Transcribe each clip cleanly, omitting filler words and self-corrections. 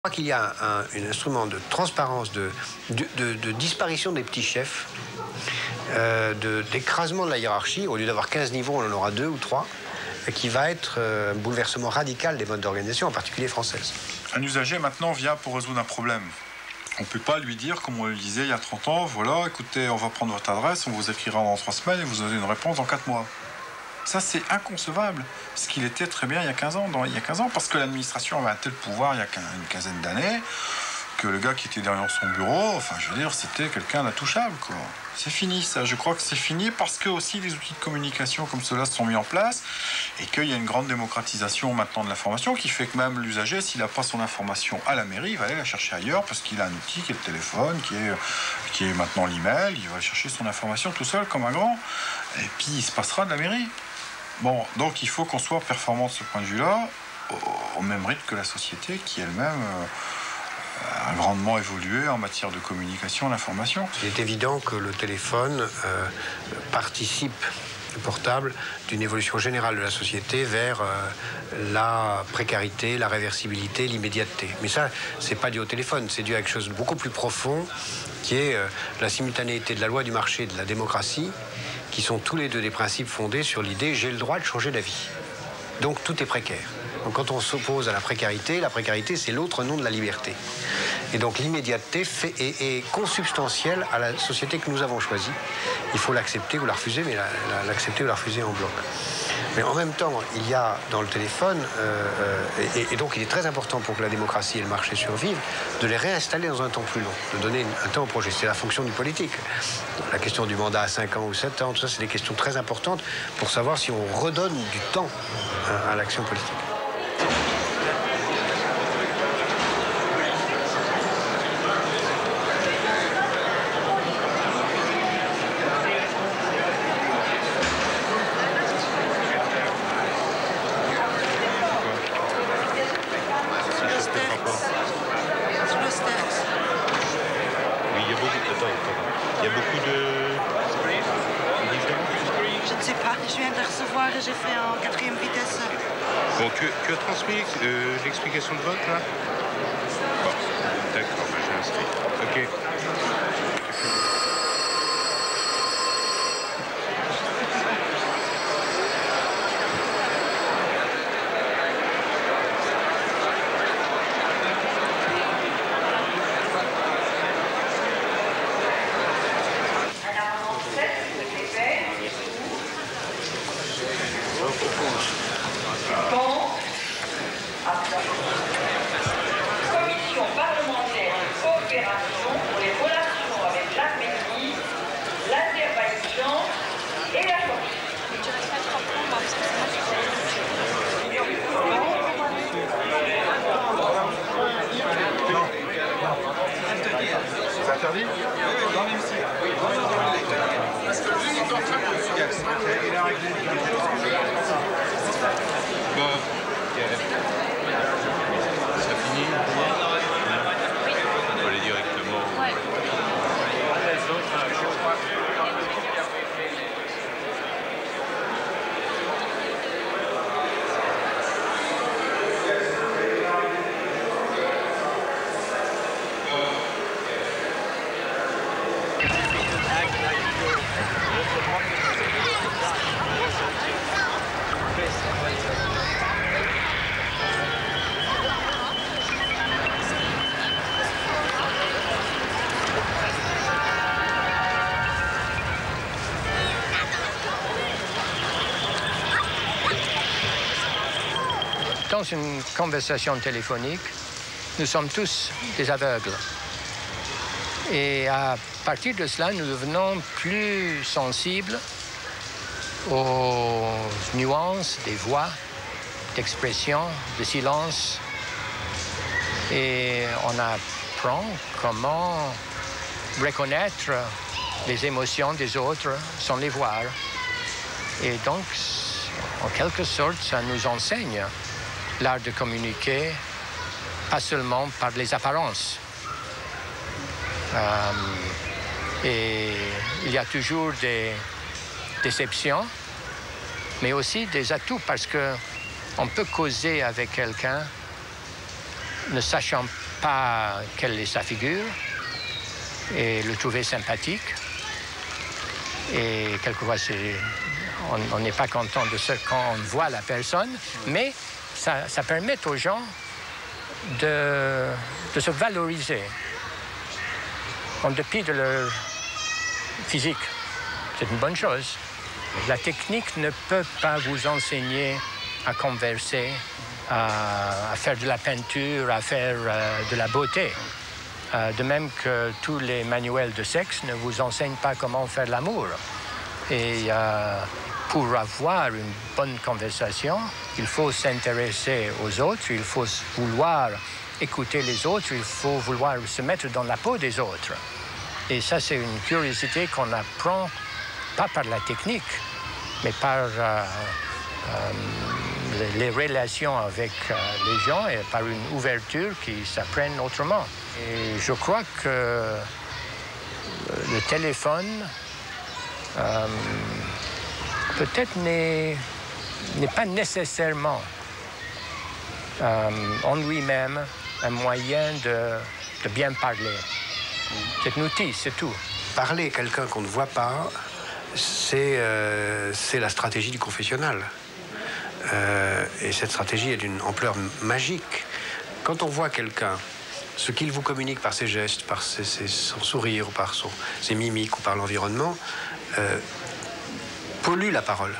Je crois qu'il y a un instrument de transparence, de disparition des petits chefs, d'écrasement de la hiérarchie. Au lieu d'avoir 15 niveaux, on en aura 2 ou 3, qui va être un bouleversement radical des modes d'organisation, en particulier françaises. Un usager, maintenant, vient pour résoudre un problème. On ne peut pas lui dire, comme on le disait il y a 30 ans, voilà, écoutez, on va prendre votre adresse, on vous écrira dans 3 semaines et vous aurez une réponse dans 4 mois. Ça, c'est inconcevable, ce qu'il était très bien il y a 15 ans. Parce que l'administration avait un tel pouvoir il y a une quinzaine d'années, que le gars qui était derrière son bureau, enfin, je veux dire, c'était quelqu'un d'intouchable, quoi. C'est fini, ça. Je crois que c'est fini parce que aussi les outils de communication comme cela se sont mis en place et qu'il y a une grande démocratisation maintenant de l'information qui fait que même l'usager, s'il n'a pas son information à la mairie, il va aller la chercher ailleurs parce qu'il a un outil qui est le téléphone, qui est maintenant l'email. Il va chercher son information tout seul comme un grand et puis il se passera de la mairie. Bon, donc il faut qu'on soit performant de ce point de vue-là, au même rythme que la société qui elle-même a grandement évolué en matière de communication, d'information. Il est évident que le téléphone participe, le portable, d'une évolution générale de la société vers la précarité, la réversibilité, l'immédiateté. Mais ça, c'est pas dû au téléphone, c'est dû à quelque chose de beaucoup plus profond, qui est la simultanéité de la loi du marché et de la démocratie, qui sont tous les deux des principes fondés sur l'idée « j'ai le droit de changer d'avis ». Donc tout est précaire. Donc quand on s'oppose à la précarité c'est l'autre nom de la liberté. Et donc l'immédiateté est consubstantielle à la société que nous avons choisie. Il faut l'accepter ou la refuser, mais l'accepter ou la refuser en bloc. Mais en même temps, il y a dans le téléphone, et donc il est très important pour que la démocratie et le marché survivent, de les réinstaller dans un temps plus long, de donner un temps au projet. C'est la fonction du politique. La question du mandat à 5 ans ou 7 ans, tout ça, c'est des questions très importantes pour savoir si on redonne du temps à l'action politique. J'ai fait en 4e vitesse. Bon, tu as transmis l'explication de vote, là? Bon, d'accord, j'ai inscrit. Ok. Dans une conversation téléphonique, nous sommes tous des aveugles. Et à partir de cela, nous devenons plus sensibles aux nuances des voix, d'expression, de silence. Et on apprend comment reconnaître les émotions des autres sans les voir. Et donc, en quelque sorte, ça nous enseigne l'art de communiquer, pas seulement par les apparences. Et il y a toujours des déceptions, mais aussi des atouts, parce qu'on peut causer avec quelqu'un ne sachant pas quelle est sa figure et le trouver sympathique. Et quelquefois, on n'est pas content de ce qu'on voit la personne, mais ça permet aux gens de se valoriser en dépit de leur physique. C'est une bonne chose. La technique ne peut pas vous enseigner à converser, à faire de la peinture, à faire de la beauté. De même que tous les manuels de sexe ne vous enseignent pas comment faire l'amour. Et pour avoir une bonne conversation, il faut s'intéresser aux autres, il faut vouloir écouter les autres, il faut vouloir se mettre dans la peau des autres. Et ça, c'est une curiosité qu'on apprend, pas par la technique, mais par les relations avec les gens et par une ouverture qui s'apprenne autrement. Et je crois que le téléphone peut-être n'est pas nécessairement en lui-même un moyen de bien parler. C'est un outil, c'est tout. Parler à quelqu'un qu'on ne voit pas, c'est la stratégie du confessionnal. Et cette stratégie est d'une ampleur magique. Quand on voit quelqu'un, ce qu'il vous communique par ses gestes, par son sourire, par ses mimiques ou par l'environnement, pollue la parole.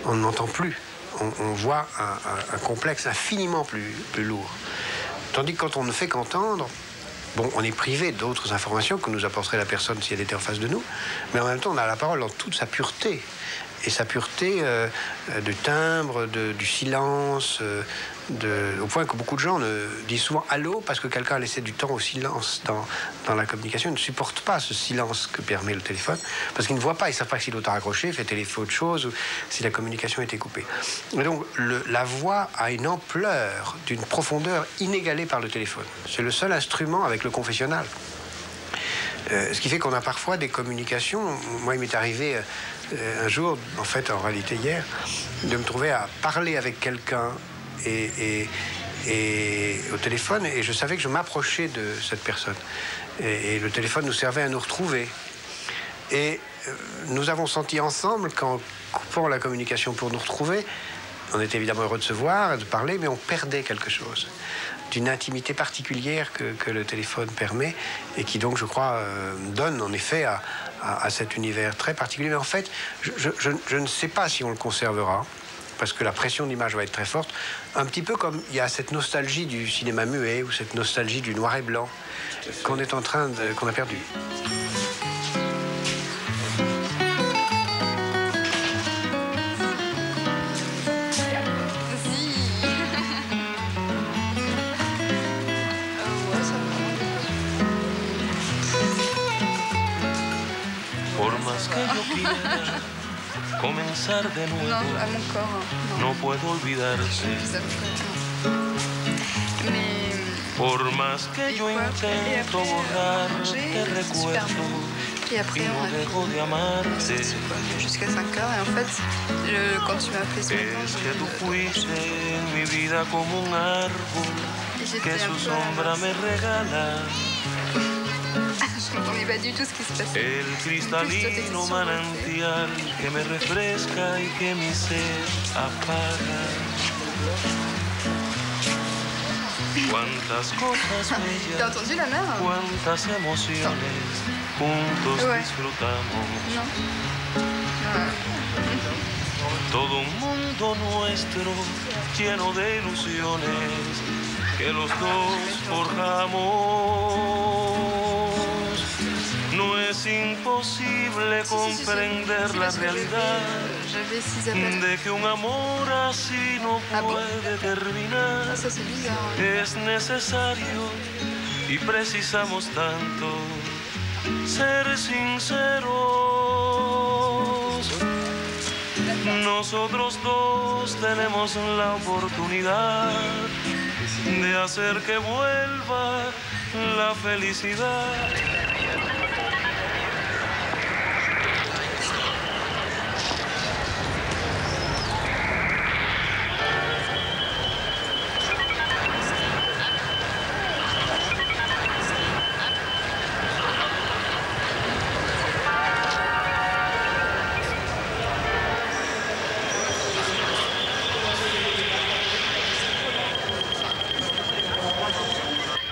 On n'entend plus. On voit un complexe infiniment plus lourd. Tandis que quand on ne fait qu'entendre, bon, on est privé d'autres informations que nous apporterait la personne si elle était en face de nous, mais en même temps, on a la parole dans toute sa pureté. Et sa pureté de timbre, du silence, au point que beaucoup de gens disent souvent « allô » parce que quelqu'un a laissé du temps au silence dans la communication. Ils ne supportent pas ce silence que permet le téléphone, parce qu'ils ne voient pas, ils ne savent pas si l'autre a raccroché, fait autre chose, ou si la communication a été coupée. Et donc, la voix a une ampleur, d'une profondeur inégalée par le téléphone. C'est le seul instrument avec le confessionnal. Ce qui fait qu'on a parfois des communications. Moi, il m'est arrivé un jour, en fait, en réalité hier, de me trouver à parler avec quelqu'un et au téléphone, et je savais que je m'approchais de cette personne. Et le téléphone nous servait à nous retrouver. Et nous avons senti ensemble qu'en coupant la communication pour nous retrouver, on était évidemment heureux de se voir, de parler, mais on perdait quelque chose d'une intimité particulière que le téléphone permet et qui donc, je crois, donne en effet à cet univers très particulier. Mais en fait, je ne sais pas si on le conservera, parce que la pression d'image va être très forte, un petit peu comme il y a cette nostalgie du cinéma muet ou cette nostalgie du noir et blanc qu'on est en train qu'on a perdu. Que yo quiera comenzar de nuevo, no puedo olvidarse. Por más que yo intento borrar, te recuerdo y no dejo de amarte. Jusqu'à 5 heures et en fait, quand tu m'as appelé ce matin, es que tú fuiste en mi vida como un árbol que su sombra me regala. Je n'entendais pas du tout ce qui se passait. El cristalino manantial que me refresca y que mi sed apaga. Cuántas cosas bellas, T'as entendu la mer? cuántas emociones juntos disfrutamos. Non. Todo un mundo nuestro lleno de ilusiones que los dos forjamos. No es imposible comprender la realidad de que un amor así no puede terminar. Es necesario y precisamos tanto ser sinceros. Nosotros dos tenemos la oportunidad de hacer que vuelva la felicidad.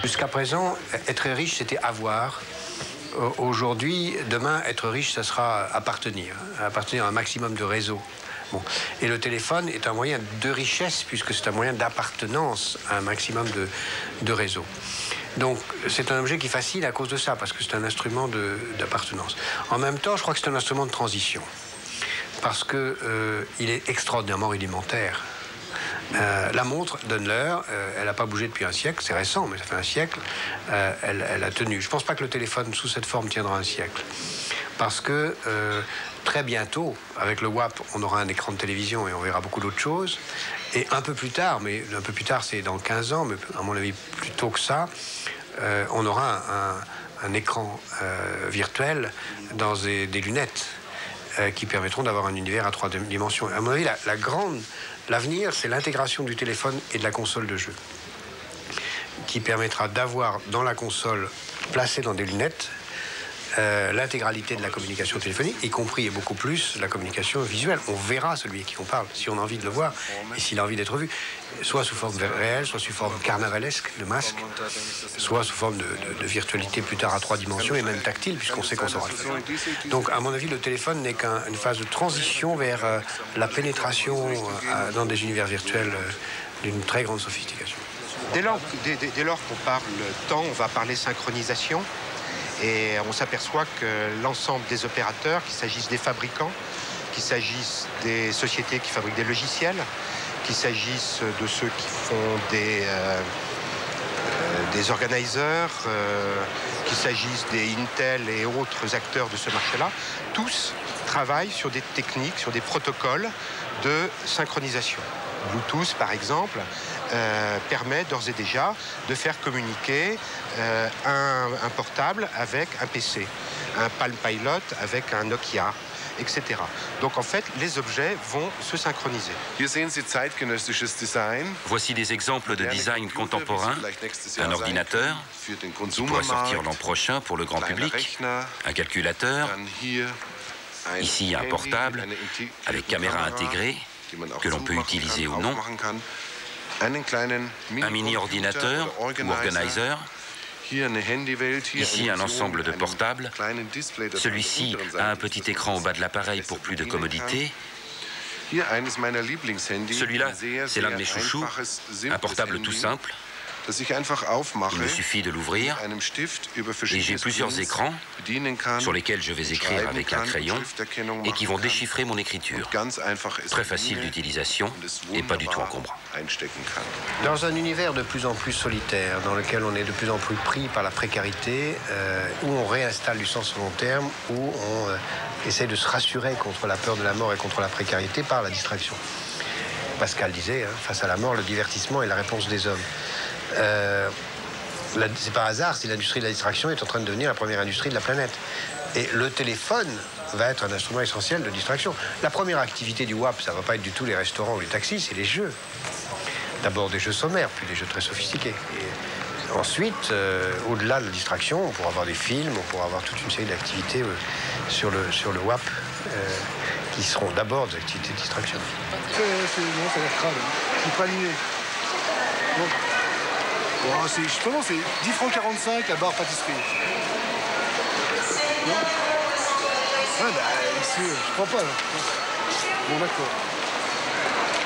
Jusqu'à présent, être riche, c'était avoir. Aujourd'hui, demain, être riche, ça sera appartenir à un maximum de réseaux. Bon. Et le téléphone est un moyen de richesse, puisque c'est un moyen d'appartenance à un maximum de réseaux. Donc, c'est un objet qui fascine à cause de ça, parce que c'est un instrument d'appartenance. En même temps, je crois que c'est un instrument de transition, parce qu'il est extraordinairement rudimentaire. La montre donne l'heure, elle n'a pas bougé depuis un siècle, c'est récent, mais ça fait un siècle, elle a tenu. Je ne pense pas que le téléphone sous cette forme tiendra un siècle. Parce que très bientôt, avec le WAP, on aura un écran de télévision et on verra beaucoup d'autres choses. Et un peu plus tard, mais un peu plus tard c'est dans 15 ans, mais à mon avis plus tôt que ça, on aura un écran virtuel dans des lunettes qui permettront d'avoir un univers à 3 dimensions. À mon avis, l'avenir, c'est l'intégration du téléphone et de la console de jeu, qui permettra d'avoir dans la console, placée dans des lunettes, l'intégralité de la communication téléphonique, y compris et beaucoup plus la communication visuelle. On verra celui qui on parle, si on a envie de le voir et s'il a envie d'être vu, soit sous forme réelle, soit sous forme carnavalesque de masque, soit sous forme de virtualité plus tard à 3 dimensions et même tactile, puisqu'on sait qu'on saura le faire. Donc, à mon avis, le téléphone n'est qu'une phase de transition vers la pénétration dans des univers virtuels d'une très grande sophistication. Dès lors qu'on parle temps, on va parler synchronisation. Et on s'aperçoit que l'ensemble des opérateurs, qu'il s'agisse des fabricants, qu'il s'agisse des sociétés qui fabriquent des logiciels, qu'il s'agisse de ceux qui font des organisers, qu'il s'agisse des Intel et autres acteurs de ce marché-là, tous travaillent sur des techniques, sur des protocoles de synchronisation. Bluetooth, par exemple, permet d'ores et déjà de faire communiquer un portable avec un PC, un Palm Pilot avec un Nokia, etc. Donc en fait, les objets vont se synchroniser. Voici des exemples de design contemporain. Un ordinateur qui pourrait sortir l'an prochain pour le grand public, un calculateur, ici un portable avec caméra intégrée que l'on peut utiliser ou non, un mini-ordinateur ou organizer, ici un ensemble de portables, celui-ci a un petit écran au bas de l'appareil pour plus de commodité, celui-là c'est l'un de mes chouchous, un portable tout simple. Il me suffit de l'ouvrir et j'ai plusieurs écrans sur lesquels je vais écrire avec un crayon et qui vont déchiffrer mon écriture. Très facile d'utilisation et pas du tout encombrant. Dans un univers de plus en plus solitaire, dans lequel on est de plus en plus pris par la précarité, où on réinstalle du sens au long terme, où on essaie de se rassurer contre la peur de la mort et contre la précarité par la distraction. Pascal disait, face à la mort, le divertissement est la réponse des hommes. C'est pas hasard si l'industrie de la distraction est en train de devenir la première industrie de la planète. Et le téléphone va être un instrument essentiel de distraction. La première activité du WAP, ça va pas être du tout les restaurants ou les taxis, c'est les jeux. D'abord des jeux sommaires, puis des jeux très sophistiqués. Et ensuite, au-delà de la distraction, on pourra avoir des films, on pourra avoir toute une série d'activités sur le WAP qui seront d'abord des activités de distraction. Non, ça a l'air crade. C'est pas lié. Bon, justement, c'est 10 francs 45 la barre pâtisserie. Non. Ouais, bah, ici, je crois pas, là. Bon, d'accord.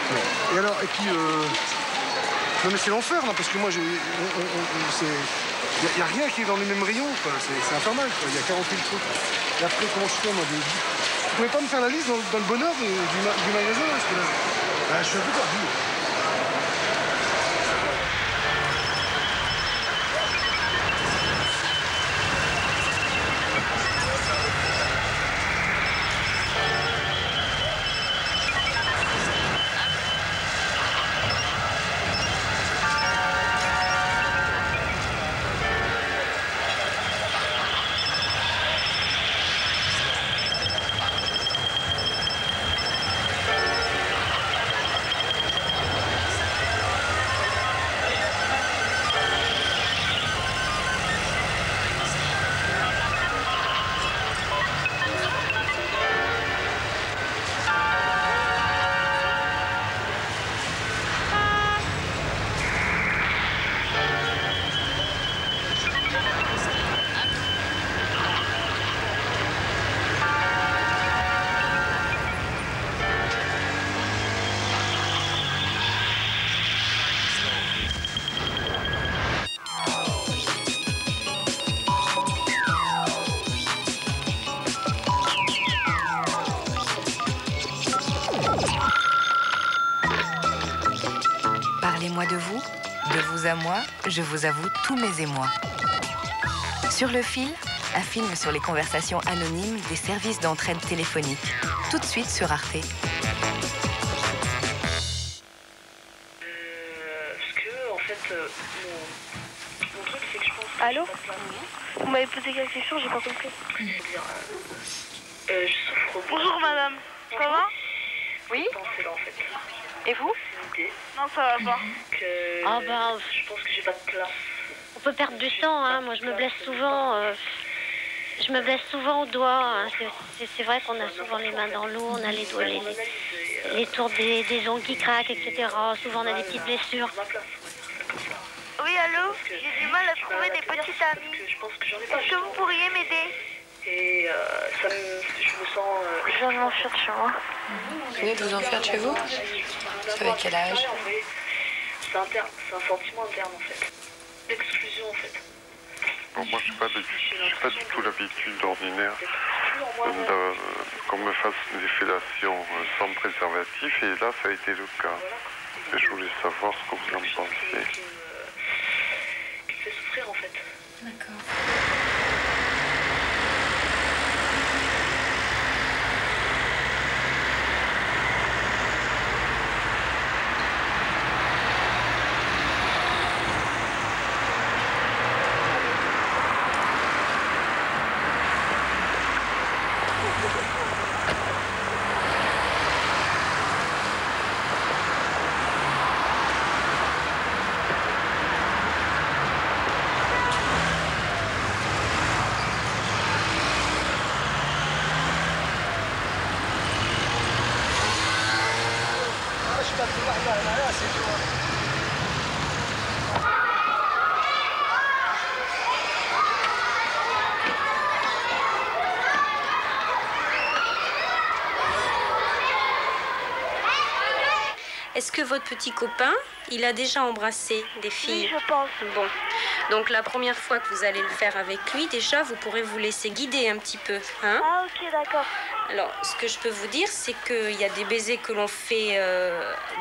Bon. Et alors, et puis, non, mais c'est l'enfer, là, parce que moi, il n'y a rien qui est dans les mêmes rayons, quoi. C'est infernal, quoi. Il y a 40 000 trucs. Et après, comment je fais, moi, Vous pouvez pas me faire la liste dans le bonheur du magasin, parce que là, bah, je suis un peu perdu. vous à moi, je vous avoue tous mes émois. Sur le fil, un film sur les conversations anonymes des services d'entraide téléphonique. Tout de suite sur Arte. Parce que, en fait, mon truc, c'est que je pense que... Allô? Vous m'avez posé quelques questions, j'ai pas compris. Je souffre beaucoup. Bonjour madame, ça va? Oui? C'est là, en fait. Et vous? Non, ça va pas. Ah bah, je pense que j'ai pas de place. On peut perdre du temps, hein. Moi je me blesse souvent. Je me blesse souvent au doigt. Hein. C'est vrai qu'on a souvent les mains dans l'eau, on a les doigts, les tours des ongles qui craquent, etc. Souvent on a des petites blessures. Oui, allô? J'ai du mal à trouver des petites amies. Est-ce que vous pourriez m'aider? Et je me sens... Je viens de m'enfuir de chez moi. Vous venez de vous enfuir de chez vous? Avec quel âge? C'est interne, c'est un sentiment interne en fait. L'exclusion en fait. Bon, moi, je n'ai pas du tout l'habitude ordinaire qu'on me fasse des fellations sans préservatif, et là, ça a été le cas. Et je voulais savoir ce que vous en pensiez. Qui fait souffrir en fait. D'accord. Est-ce que votre petit copain, il a déjà embrassé des filles? Oui, je pense. Bon, donc la première fois que vous allez le faire avec lui, déjà, vous pourrez vous laisser guider un petit peu. Hein? Ah, ok, d'accord. Alors, ce que je peux vous dire, c'est qu'il y a des baisers que l'on fait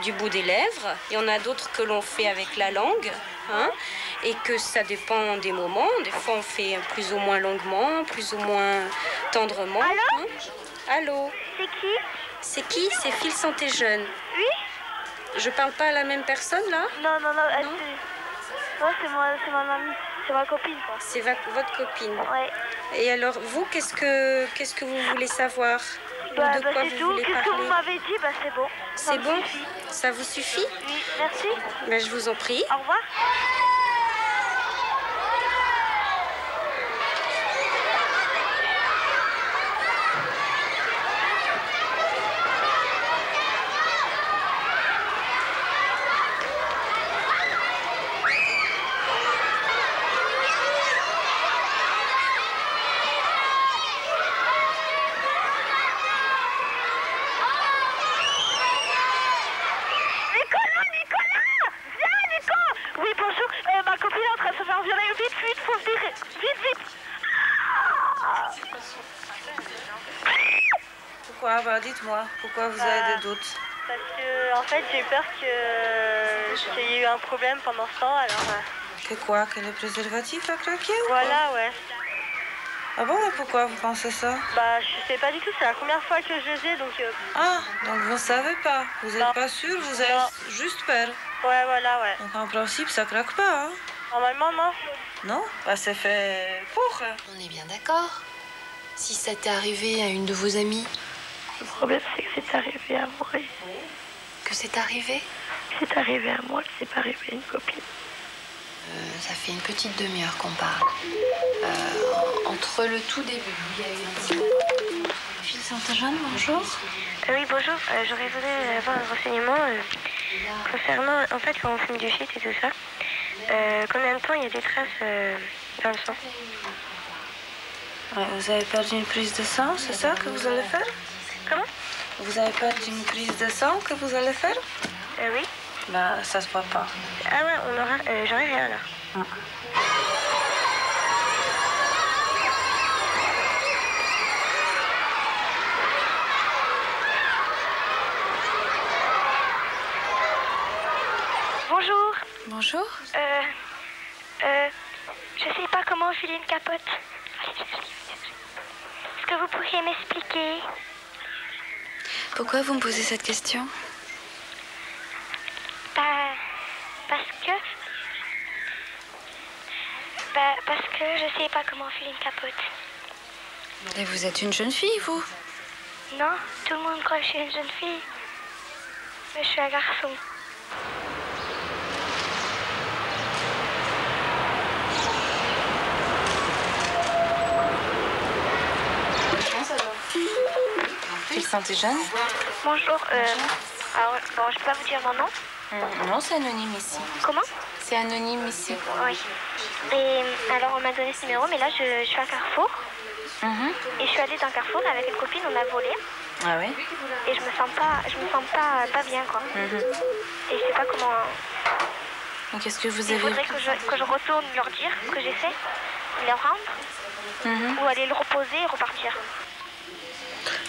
du bout des lèvres. Il y en a d'autres que l'on fait avec la langue. Hein? Et que ça dépend des moments. Des fois, on fait plus ou moins longuement, plus ou moins tendrement. Allô? Hein? Allô? C'est qui? C'est qui? C'est Phil Santé Jeune. Oui? Je parle pas à la même personne, là? Non, c'est mon amie. C'est ma copine, quoi. C'est votre copine? Ouais. Et alors, vous, qu'est-ce que vous voulez savoir? C'est tout. Qu'est-ce que vous m'avez dit? Bah, c'est bon. C'est bon? Ça vous suffit? Oui, merci. Ben, je vous en prie. Au revoir. Pourquoi? Bah, dites-moi, pourquoi vous avez des doutes? Parce que, en fait, j'ai peur qu'il y ait eu un problème pendant ce temps, alors... Que quoi? Que le préservatif a craqué ou voilà, quoi? ouais. Ah bon, et pourquoi vous pensez ça? Bah, je sais pas du tout, c'est la première fois que je le fais, donc... Ah, donc vous ne savez pas? Vous n'êtes pas sûr? Vous avez juste peur? Ouais, voilà, ouais. Donc en principe, ça craque pas, hein? Normalement, non. Non? Bah, c'est fait pour. On est bien d'accord. Si ça t'est arrivé à une de vos amies... Le problème, c'est que c'est arrivé à moi. Que c'est arrivé? C'est arrivé à moi, c'est pas arrivé à une copine. Ça fait une petite demi-heure qu'on parle. Entre le tout début, il y a eu un petit moment. Phil Santé-Jeune, bonjour. Oui, bonjour. J'aurais voulu avoir un renseignement concernant, en fait, quand on fume du shit et tout ça, combien de temps il y a des traces dans le sang? Ouais, vous avez perdu une prise de sang, c'est ça que vous allez faire? Comment? Vous avez perdu une prise de sang que vous allez faire? Oui. Ben, ça se voit pas. Ah ouais, j'aurais rien là. Bonjour. Bonjour. comment enfiler une capote? Est-ce que vous pourriez m'expliquer? Pourquoi vous me posez cette question? Parce que je sais pas comment enfiler une capote. Et vous êtes une jeune fille, vous? Non, tout le monde croit que je suis une jeune fille. Mais je suis un garçon. Tu te sentais jeune? Bonjour, alors, bon, je peux pas vous dire mon nom? Non, c'est anonyme ici. Comment? C'est anonyme ici. Oui. Et alors, on m'a donné ce numéro, mais là, je suis à Carrefour. Et je suis allée dans un Carrefour avec une copine, on a volé. Ah oui? Et je me sens pas bien, quoi. Et je sais pas comment... Donc, qu'est-ce que vous avez... Il faudrait que je retourne leur dire, que j'essaie de les rendre, ou aller le reposer et repartir.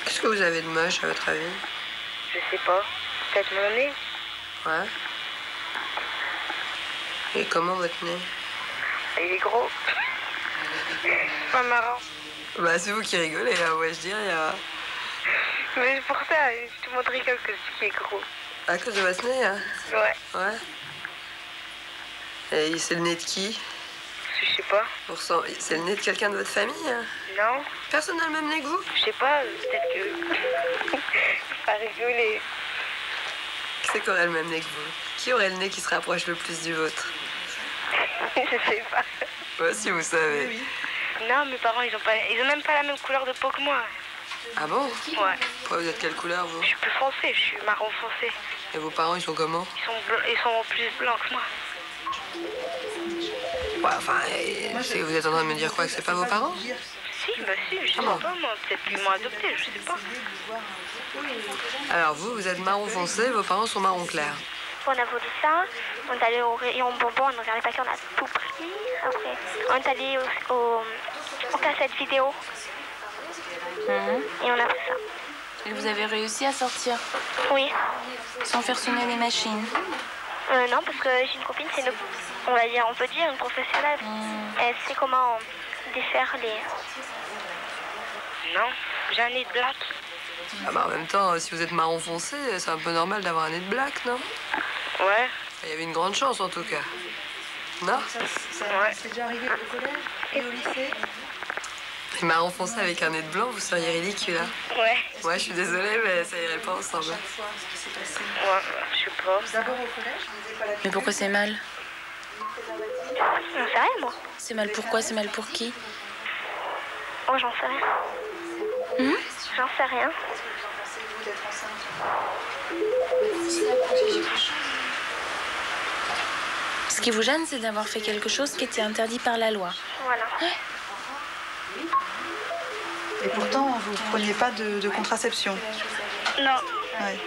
Qu'est-ce que vous avez de moche, à votre avis? Je sais pas. Peut-être mon nez. Ouais. Et comment votre nez? Il est gros. Pas marrant. Bah, c'est vous qui rigolez, là, ouais, je dirais. Mais pour ça, tout le monde rigole que je suis gros. À cause de votre nez, hein? Ouais. Ouais. Et c'est le nez de qui? Je sais pas. C'est le nez de quelqu'un de votre famille, hein? Non. Personne n'a le même nez que vous? Je sais pas, peut-être que... Pas rigoler. Qui c'est qui aurait le même nez que vous? Qui aurait le nez qui se rapproche le plus du vôtre? Je sais pas. Moi, si vous savez. Non, mes parents, ils ont même pas la même couleur de peau que moi. Ah bon? Ouais. Pourquoi vous êtes quelle couleur, vous? Je suis plus foncé, je suis marron foncé. Et vos parents, ils sont comment? Ils sont plus blancs que moi. Ouais, enfin, vous êtes en train de me dire quoi, que c'est pas vos parents? Si, bah si, je sais pas, moi. Peut-être qu'ils m'ont adopté, je sais pas. Alors vous êtes marron foncé, vos parents sont marron clair. On a volé ça, on est allé au rayon bonbons, on regardait pas qu'on a tout pris. Après, on est allé au cassette vidéo. Et on a pris ça. Et vous avez réussi à sortir? Oui. Sans faire sonner les machines? Non, parce que j'ai une copine, c'est on peut dire une professionnelle. Elle sait comment défaire les... Non, j'ai un nez de black. Ah bah en même temps, si vous êtes marron foncé, c'est un peu normal d'avoir un nez de black, non? Ouais. Il y avait une grande chance en tout cas. Non? Ouais. C'est déjà arrivé au collège et au lycée? Et marron foncé avec un nez de blanc, vous seriez ridicule, hein? Ouais. Ouais, je suis désolée, mais ça irait pas ensemble. Ouais, je sais pas. D'abord au collège? Mais pourquoi c'est mal? J'en sais rien, moi. C'est mal pourquoi? C'est mal pour qui? Oh, j'en sais rien. J'en sais rien. Ce qui vous gêne, c'est d'avoir fait quelque chose qui était interdit par la loi. Voilà. Et pourtant, vous ne preniez pas de contraception? Non. Ouais.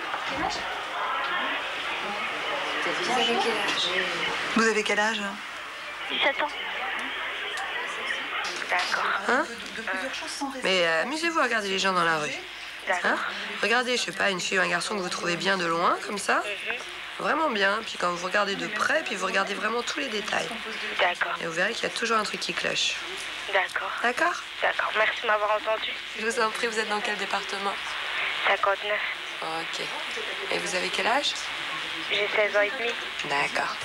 Vous avez quel âge? Vous avez quel âge? 17 ans. D'accord. Hein? Mais amusez-vous à regarder les gens dans la rue. Hein? Regardez, je sais pas, une fille ou un garçon que vous trouvez bien de loin, comme ça. Vraiment bien. Puis quand vous regardez de près, puis vous regardez vraiment tous les détails. D'accord. Et vous verrez qu'il y a toujours un truc qui cloche. D'accord. D'accord? D'accord. Merci de m'avoir entendu. Je vous en prie, vous êtes dans quel département? 59. Ok. Et vous avez quel âge? J'ai 16 ans et demi. D'accord.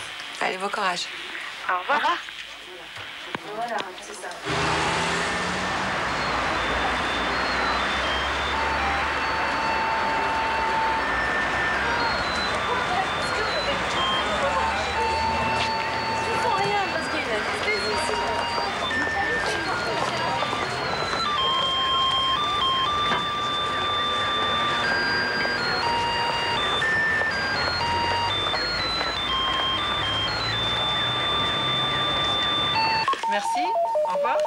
Allez, bon courage. Au revoir. Voilà, c'est ça. Merci, au revoir.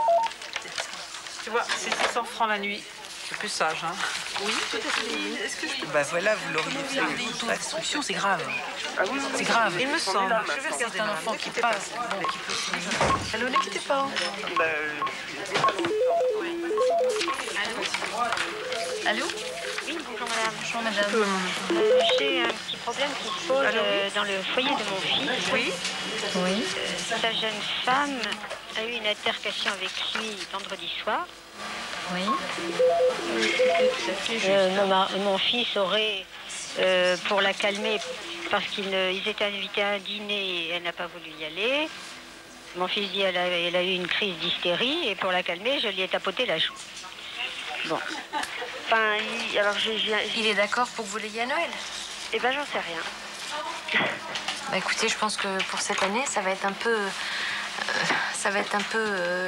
Tu vois, c'est 600 francs la nuit. C'est plus sage, hein? Oui, peut-être. Est-ce que je peux... Bah voilà, vous l'auriez fait. L'instruction, c'est grave. C'est grave. Il me semble. C'est un enfant qui passe. Bon, qui peut... Elle ne quittait pas. Allô? Oui, bonjour madame. Bonjour madame. J'ai un petit problème qui se pose dans le foyer de mon fils. Oui. Oui. Sa jeune femme a eu une altercation avec lui vendredi soir. Oui. Mon fils aurait, pour la calmer, parce qu'ils étaient invités à un dîner et elle n'a pas voulu y aller. Mon fils dit qu'elle a eu une crise d'hystérie et pour la calmer, je lui ai tapoté la joue. Bon. Enfin, il est d'accord pour que vous l'ayez à Noël? Eh ben, j'en sais rien. Bah écoutez, je pense que pour cette année, ça va être un peu...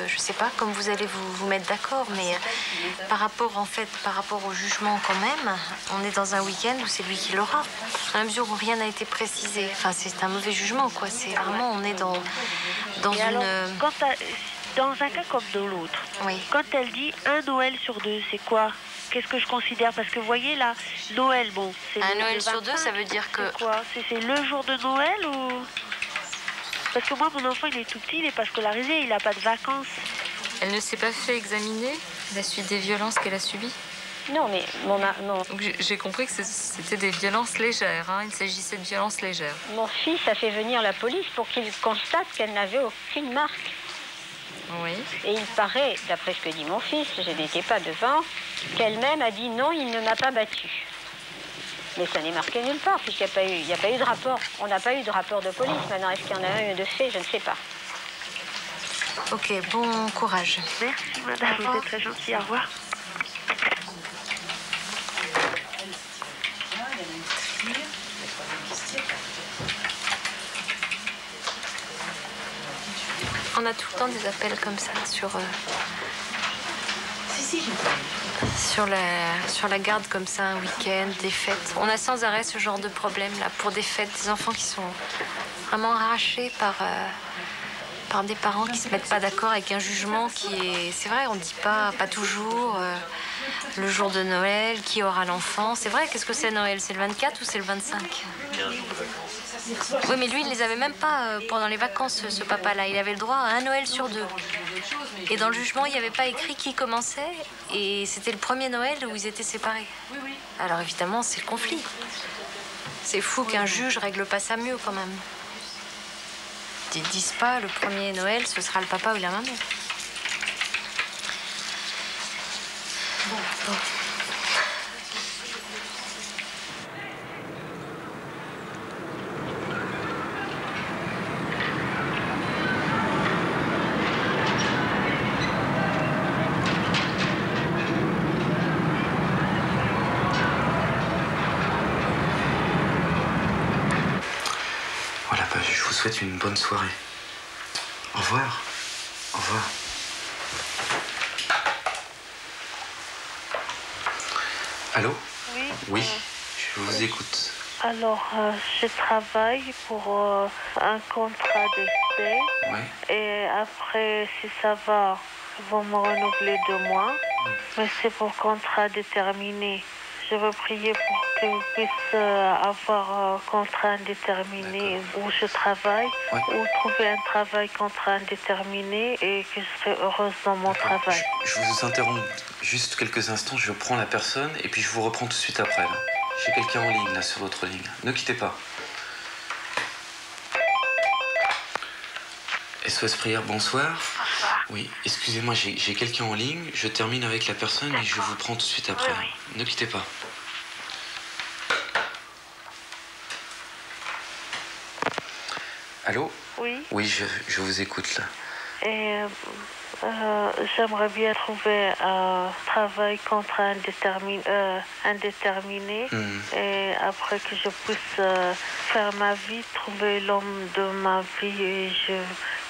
je sais pas, comme vous allez vous mettre d'accord, mais par rapport au jugement quand même, on est dans un week-end où c'est lui qui l'aura. À la mesure où rien n'a été précisé. Enfin, c'est un mauvais jugement, quoi. C'est vraiment, on est dans et une... Alors, dans un cas comme dans l'autre, oui. Quand elle dit un Noël sur deux, c'est quoi? Qu'est-ce que je considère? Parce que vous voyez là, Noël, bon, c'est un Noël sur deux, ça veut dire que... C'est quoi? C'est le jour de Noël ou... Parce que moi, mon enfant, il est tout petit, il n'est pas scolarisé, il n'a pas de vacances. Elle ne s'est pas fait examiner la suite des violences qu'elle a subies? Non, mais non. J'ai compris que c'était des violences légères, hein. Il s'agissait de violences légères. Mon fils a fait venir la police pour qu'il constate qu'elle n'avait aucune marque. Oui. Et il paraît, d'après ce que dit mon fils, je n'étais pas devant, qu'elle-même a dit non, il ne m'a pas battue. Mais ça n'est marqué nulle part, puisqu'il n'y a pas eu de rapport. On n'a pas eu de rapport de police. Maintenant, est-ce qu'il y en a un de fait? Je ne sais pas. Ok, bon courage. Merci, madame. Vous êtes très gentille. Au revoir. On a tout le temps des appels comme ça sur la garde comme ça, un week-end, des fêtes. On a sans arrêt ce genre de problème là pour des fêtes, des enfants qui sont vraiment arrachés par des parents qui se mettent pas d'accord avec un jugement qui est... C'est vrai, on dit pas toujours le jour de Noël, qui aura l'enfant. C'est vrai, qu'est-ce que c'est Noël? C'est le 24 ou c'est le 25? Oui, mais lui, il les avait même pas pendant les vacances, ce papa-là. Il avait le droit à un Noël sur deux. Et dans le jugement, il n'y avait pas écrit qui commençait. Et c'était le premier Noël où ils étaient séparés. Alors évidemment, c'est le conflit. C'est fou qu'un juge règle pas ça mieux quand même. Ils disent pas le premier Noël, ce sera le papa ou la maman. Bon. Voilà, je vous souhaite une bonne soirée. Au revoir. Au revoir. Allô? Oui. Oui, je vous écoute. Alors, je travaille pour un contrat d'essai. Oui. Et après, si ça va, ils vont me renouveler 2 mois. Mais c'est pour contrat déterminé. Je veux prier pour que je puisse avoir un contrat indéterminé où je travaille, ou trouver un travail contrat indéterminé et que je serai heureuse dans mon travail. Je vous interromps juste quelques instants, je prends la personne et puis je vous reprends tout de suite après. Là. J'ai quelqu'un en ligne, là, sur l'autre ligne. Ne quittez pas. SOS Prière, bonsoir. Bonsoir. Oui, excusez-moi, j'ai quelqu'un en ligne. Je termine avec la personne et je vous prends tout de suite après. Oui. Ne quittez pas. Allô? Oui. Oui, je vous écoute là. Et j'aimerais bien trouver un travail contrat indéterminé et après que je puisse faire ma vie, trouver l'homme de ma vie et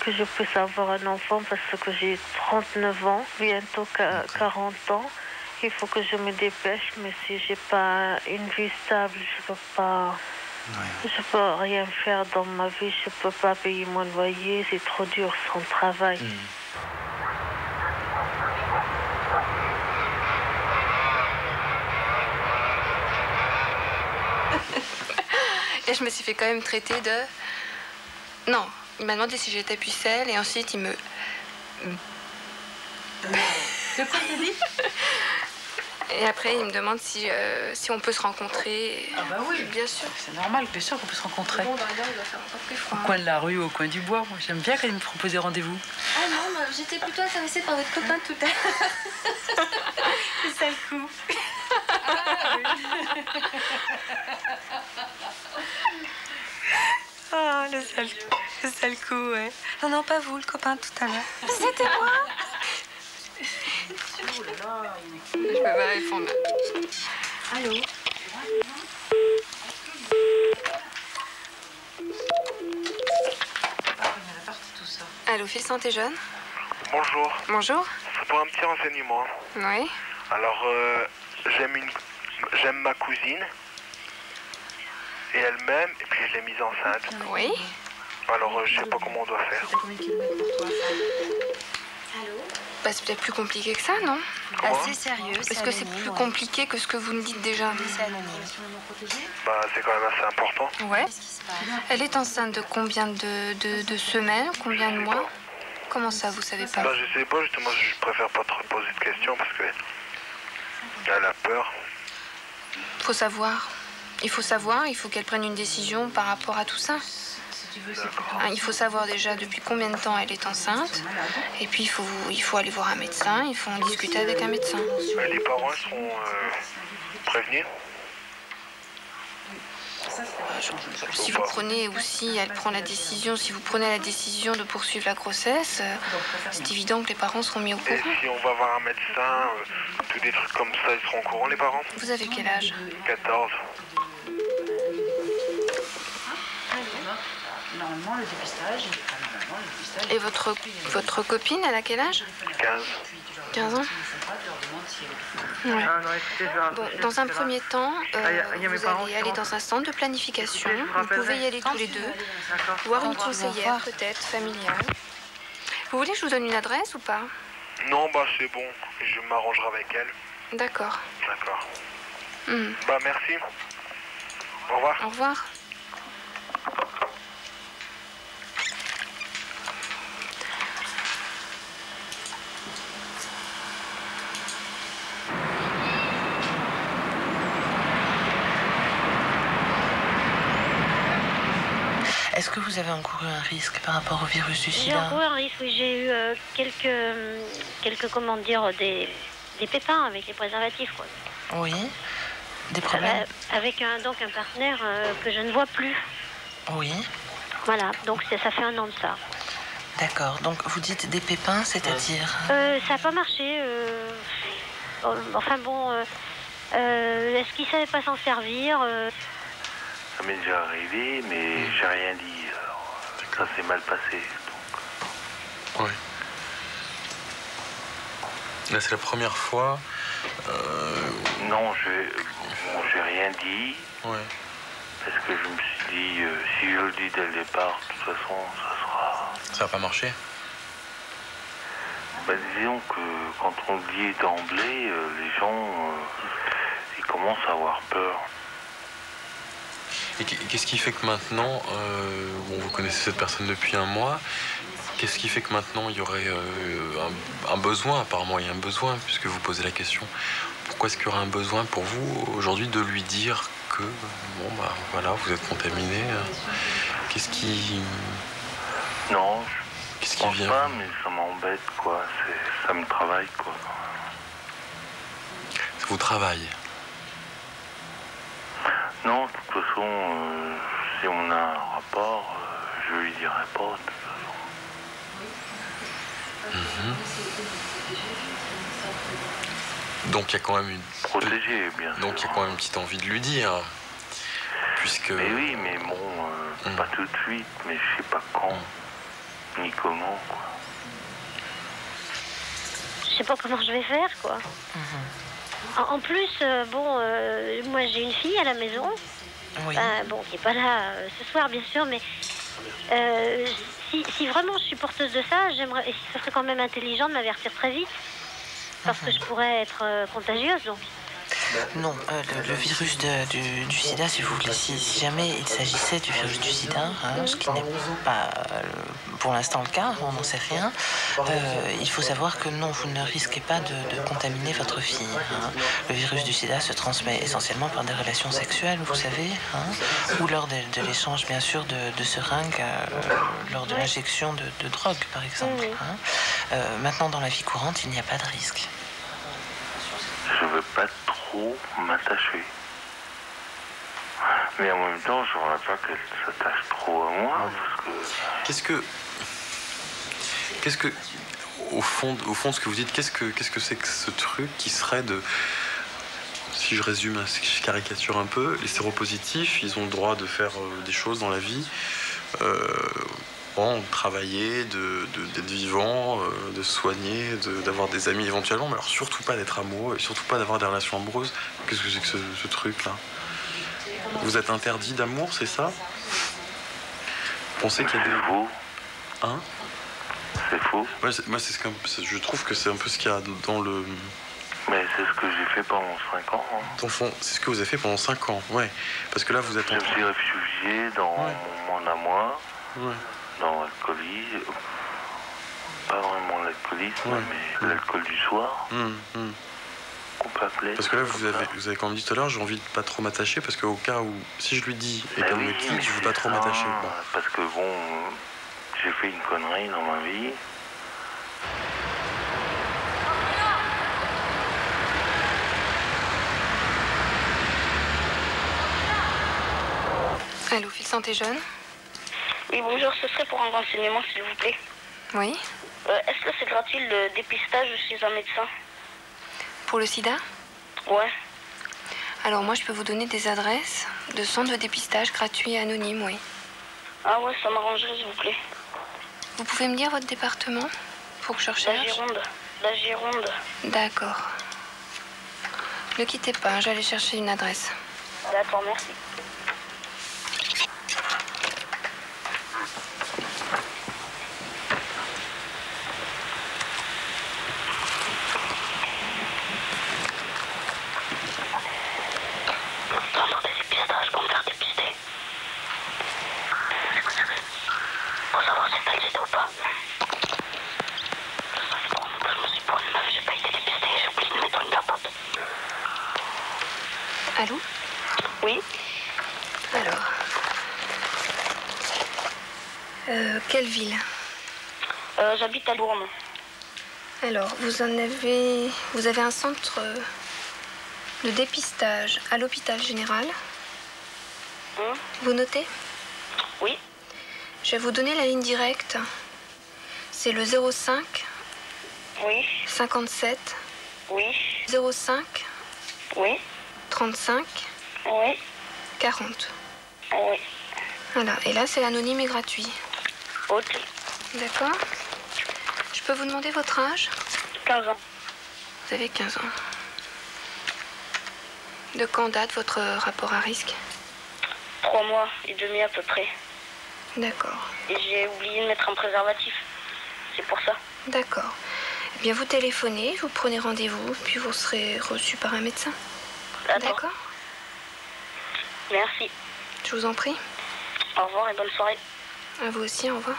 que je puisse avoir un enfant parce que j'ai 39 ans, bientôt 40 ans. Il faut que je me dépêche, mais si j'ai pas une vie stable, je peux pas... Ouais. Je peux rien faire dans ma vie, je peux pas payer mon loyer, c'est trop dur sans travail. Et je me suis fait quand même traiter de... Non, il m'a demandé si j'étais pucelle et ensuite il me... De quoi tu dis? Et après, il me demande si on peut se rencontrer. Ah bah oui, bien sûr. C'est normal, bien sûr qu'on peut se rencontrer. Bon, dans la il va faire encore plus froid. Au coin de la rue, au coin du bois. Moi, j'aime bien quand il me propose des rendez-vous. Ah non, j'étais plutôt intéressée par votre copain tout à l'heure. C'est ça le coup. Ah oui. Oh, le sale coup, ouais. Non, pas vous, le copain tout à l'heure. C'était moi. Je peux pas répondre. Allô? Allô, Phil Santé Jeune? Bonjour. Bonjour. C'est pour un petit renseignement. Oui. Alors, j'aime ma cousine. Et elle m'aime, et puis je l'ai mise enceinte. Oui. Alors, je sais pas comment on doit faire. Bah, c'est peut-être plus compliqué que ça, non? Assez sérieux. Est-ce que c'est plus compliqué que ce que vous me dites déjà? C'est anonyme. Bah, c'est quand même assez important. Ouais. Elle est enceinte de combien de semaines? Combien de mois? Comment ça, vous savez pas? Bah, je sais pas, justement, je préfère pas trop poser de questions parce que elle a peur. Faut savoir. Il faut qu'elle prenne une décision par rapport à tout ça. Il faut savoir déjà depuis combien de temps elle est enceinte. Et puis il faut aller voir un médecin, il faut en discuter avec un médecin. Les parents seront prévenus? Si vous prenez aussi, elle prend la décision, si vous prenez la décision de poursuivre la grossesse, c'est évident que les parents seront mis au courant. Et si on va voir un médecin, tous des trucs comme ça, ils seront au courant, les parents? Vous avez quel âge? 14. Normalement, le dépistage. Et votre copine, elle a quel âge? 15. 15 ans? Ouais. Bon, dans un premier temps, vous allez aller dans un centre de planification. Vous pouvez y aller tous les deux, voir une conseillère peut-être familiale. Vous voulez que je vous donne une adresse ou pas? Non, bah c'est bon, je m'arrangerai avec elle. D'accord. D'accord. Bah merci. Au revoir. Au revoir. Est-ce que vous avez encouru un risque par rapport au virus du sida? J'ai encouru un risque, oui. J'ai eu quelques comment dire, des pépins avec les préservatifs, quoi. Oui. Des problèmes? Avec un partenaire que je ne vois plus. Oui. Voilà, donc ça fait 1 an de ça. D'accord, donc vous dites des pépins, c'est-à-dire? Ça n'a pas marché. Enfin bon, est-ce qu'il ne savait pas s'en servir? Ça m'est déjà arrivé, mais j'ai rien dit. Alors, ça s'est mal passé. Oui. Là, c'est la première fois. Non, j'ai rien dit. Ouais. Parce que je me suis dit, si je le dis dès le départ, de toute façon, ça sera... Ça n'a pas marché? Bah, disons que quand on le dit d'emblée, les gens, ils commencent à avoir peur. Et qu'est-ce qui fait que maintenant, bon, vous connaissez cette personne depuis 1 mois, qu'est-ce qui fait que maintenant il y aurait un besoin, apparemment il y a un besoin, puisque vous posez la question, pourquoi est-ce qu'il y aurait un besoin pour vous aujourd'hui de lui dire que, bon bah voilà, vous êtes contaminé, qu'est-ce qui... Non, qu'est-ce je pense pas, mais ça m'embête, quoi, ça me travaille, quoi. Ça vous travaille? Non, de toute façon, si on a un rapport, je lui dirai pas, de toute façon. Donc il y a quand même une... Protégé, bien sûr. Donc il y a quand même une petite envie de lui dire, puisque... Mais oui, mais bon, pas tout de suite, mais je sais pas quand, ni comment, quoi. Je sais pas comment je vais faire, quoi. En plus, moi j'ai une fille à la maison, oui. Bon, qui n'est pas là ce soir bien sûr, mais si vraiment je suis porteuse de ça, j'aimerais, et ce serait quand même intelligent de m'avertir très vite, parce que je pourrais être contagieuse, donc. Non, le virus du sida, si vous voulez, si jamais il s'agissait du virus du sida, hein, ce qui n'est pas pour l'instant le cas, on n'en sait rien, il faut savoir que non, vous ne risquez pas de contaminer votre fille. Hein. Le virus du sida se transmet essentiellement par des relations sexuelles, vous savez, hein, ou lors de l'échange, bien sûr, de seringues, lors de l'injection de drogue, par exemple. Hein. Maintenant, dans la vie courante, il n'y a pas de risque. Je veux pas trop m'attacher. Mais en même temps, je voudrais pas qu'elle s'attache trop à moi, parce que... Qu'est-ce que... Au fond de ce que vous dites, qu'est-ce que c'est que ce truc qui serait de... Si je résume, si je caricature un peu, les séropositifs, ils ont le droit de faire des choses dans la vie, de travailler, d'être vivant, de se soigner, d'avoir des amis éventuellement, mais alors surtout pas d'être amoureux, et surtout pas d'avoir des relations amoureuses. Qu'est-ce que c'est que ce truc-là? Vous êtes interdit d'amour, c'est ça? Vous pensez qu'il y a des... C'est faux. Hein? C'est faux. Moi, je trouve que c'est un peu ce qu'il y a dans le... Mais c'est ce que j'ai fait pendant 5 ans. Hein. C'est ce que vous avez fait pendant 5 ans, ouais. Parce que là, vous êtes... Je me suis réfugié dans mon amour, dans l'alcoolisme. Pas vraiment l'alcoolisme, mais l'alcool du soir. Qu'on peut appeler. Parce que là, vous avez quand même dit tout à l'heure, j'ai envie de pas trop m'attacher, parce qu'au cas où, si je lui dis et qu'elle me quitte, je veux pas trop m'attacher. Bon. Parce que bon, j'ai fait une connerie dans ma vie. Allô, Fil Santé Jeune? Oui, bonjour, ce serait pour un renseignement, s'il vous plaît. Oui. Est-ce que c'est gratuit le dépistage chez un médecin? Pour le sida? Ouais. Alors moi, je peux vous donner des adresses de centres de dépistage gratuits et anonymes, oui. Ah ouais, ça m'arrangerait, s'il vous plaît. Vous pouvez me dire votre département pour que je recherche? La Gironde. D'accord. Ne quittez pas, j'allais chercher une adresse. D'accord, merci. Allô? Oui. Alors. Quelle ville? J'habite à Lourdes. Alors, vous avez un centre de dépistage à l'hôpital général. Vous notez? Oui. Je vais vous donner la ligne directe. C'est le 05. Oui. 57. Oui. 05. Oui. 35. Oui. 40. Oui. Voilà, et là c'est anonyme et gratuit. Ok. D'accord. Je peux vous demander votre âge? 15 ans. Vous avez 15 ans. De quand date votre rapport à risque? 3 mois et demi à peu près. D'accord. Et j'ai oublié de mettre un préservatif. C'est pour ça. D'accord. Eh bien, vous téléphonez, vous prenez rendez-vous, puis vous serez reçu par un médecin. D'accord. Merci. Je vous en prie. Au revoir et bonne soirée. À vous aussi, au revoir.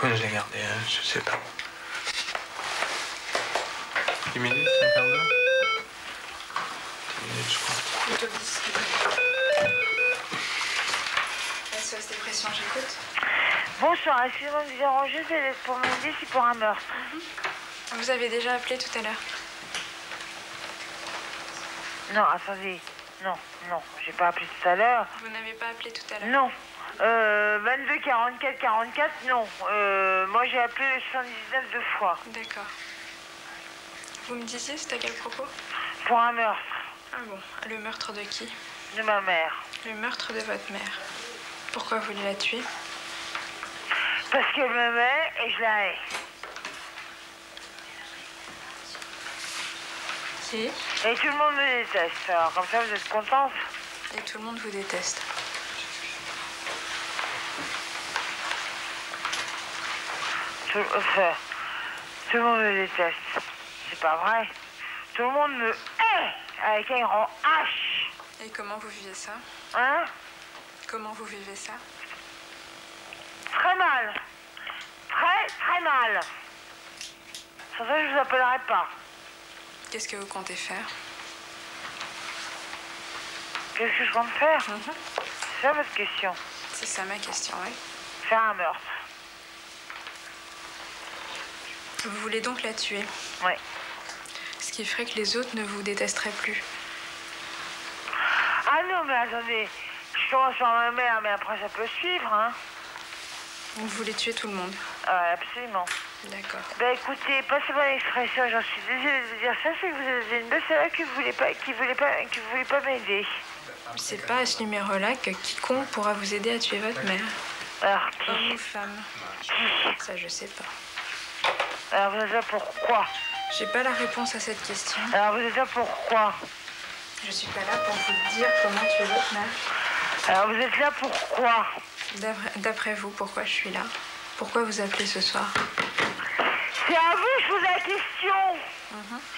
Je l'ai gardé, je sais pas. 10 minutes, un quart d'heure 10 minutes, je crois. Plutôt 10. SOS dépression, j'écoute. Bonsoir, excusez-moi de vous déranger, c'est pour me dire si pour un meurtre. Vous avez déjà appelé tout à l'heure? Non, attendez. Non, j'ai pas appelé tout à l'heure. Vous n'avez pas appelé tout à l'heure? Non. 22 44 44, non. Moi, j'ai appelé le 119 2 fois. D'accord. Vous me disiez, c'était à quel propos? Pour un meurtre. Ah bon, le meurtre de qui? de ma mère. Le meurtre de votre mère. Pourquoi vous voulez la tuer? Parce qu'elle m'aimait et je la hais. Et tout le monde me déteste. Alors comme ça, vous êtes contente? Et tout le monde vous déteste. Tout le monde me déteste. C'est pas vrai. Tout le monde me hait avec un grand H. Et comment vous vivez ça? Hein? Comment vous vivez ça? Très mal. Très mal. Sans ça, je vous appellerai pas. Qu'est-ce que vous comptez faire? Qu'est-ce que je compte faire? C'est ça votre question? C'est ça ma question, oui. Faire un meurtre. Vous voulez donc la tuer? Oui. Ce qui ferait que les autres ne vous détesteraient plus. Ah non, mais attendez. Je commence par ma mère, mais après ça peut suivre, hein. Vous voulez tuer tout le monde? Absolument. D'accord. Ben écoutez, passez-moi l'expression, j'en suis désolée de vous dire ça, c'est que vous êtes une belle qui voulait pas m'aider. C'est pas à ce numéro-là que quiconque pourra vous aider à tuer votre mère. Alors qui? Homme ou femme? Ça, je sais pas. Alors vous êtes là pourquoi? J'ai pas la réponse à cette question. Alors vous êtes là pourquoi? Je suis pas là pour vous dire comment tuer votre mère. Alors vous êtes là pourquoi? D'après vous, pourquoi je suis là? Pourquoi vous appelez ce soir? C'est à vous que je pose la question.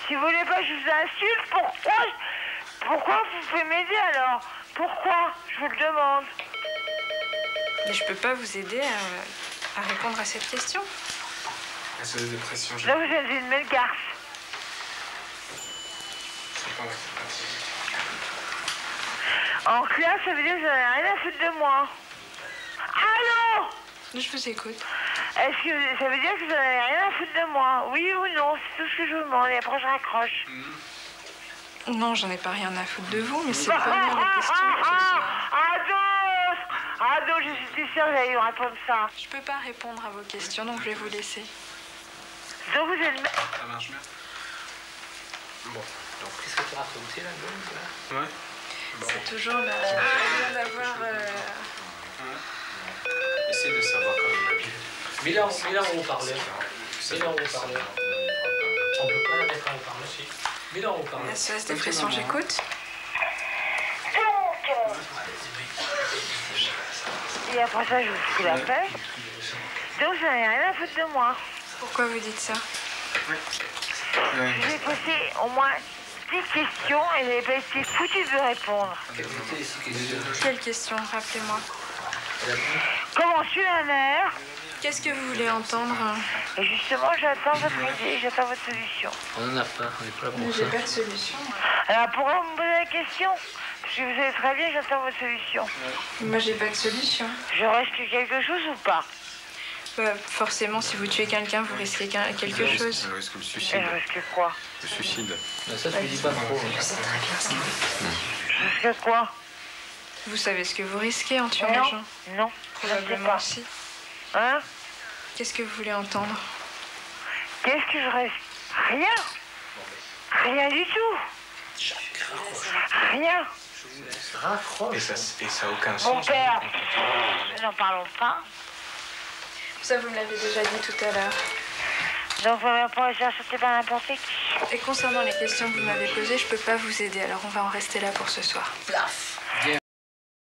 Si vous voulez pas que je vous insulte, pourquoi vous pouvez m'aider alors? Pourquoi? Je vous le demande. Mais je peux pas vous aider à répondre à cette question. C'est des dépressions. Là, vous êtes une belle garce. En clair, ça veut dire que vous n'avez rien à foutre de moi. Allô? Je vous écoute. Est-ce que ça veut dire que vous n'avez rien à foutre de moi? Oui ou non? C'est tout ce que je vous demande et après je raccroche. Non, j'en ai pas rien à foutre de vous, mais c'est pas bien la question. Ado, je suis sûre que j'allais vous répondre ça. Je peux pas répondre à vos questions, donc je vais vous laisser. Donc vous êtes... Ça marche bien. Bon, donc qu'est-ce que tu racontes aussi là? Ouais. Bon. C'est toujours la bien d'avoir... Essaye de savoir comment il a bien. 1000 ans haut-parleur. 1000 ans haut-parleur. On peut pas la mettre en haut-parleur, si. 1000 ans haut-parleur. SOS dépression, j'écoute. Et après ça, je vous fous la paix. Donc, vous n'avez rien à foutre de moi. Pourquoi vous dites ça? Je vous ai posé au moins 10 questions et vous n'avez pas été foutu de répondre. Quelle question? Rappelez-moi. Comment je suis la mère? Qu'est-ce que vous voulez entendre? Et justement, j'attends votre idée, j'attends votre solution. On n'en a pas, on n'est pas là pour ça. J'ai pas de solution. Alors pourquoi vous me posez la question? Parce que vous savez très bien, j'attends votre solution. Moi, j'ai pas de solution. Je risque quelque chose ou pas? Forcément, si vous tuez quelqu'un, vous risquez quelque chose. Elle risque le suicide. Elle risque quoi? Le suicide. Ça, tu dis pas trop. Je sais très bien ce que vous risquez. Risque quoi? Vous savez ce que vous risquez en tuant les gens? Non, probablement aussi. Hein? Qu'est-ce que vous voulez entendre? Qu'est-ce que je risque? Rien. Rien du tout. Rien. Et ça a aucun sens. Mon père, n'en parlons pas. Ça, vous me l'avez déjà dit tout à l'heure. Donc, vous ne pouvez pas sauter par n'importe qui. Et concernant les questions que vous m'avez posées, je peux pas vous aider, alors on va en rester là pour ce soir. Plaf.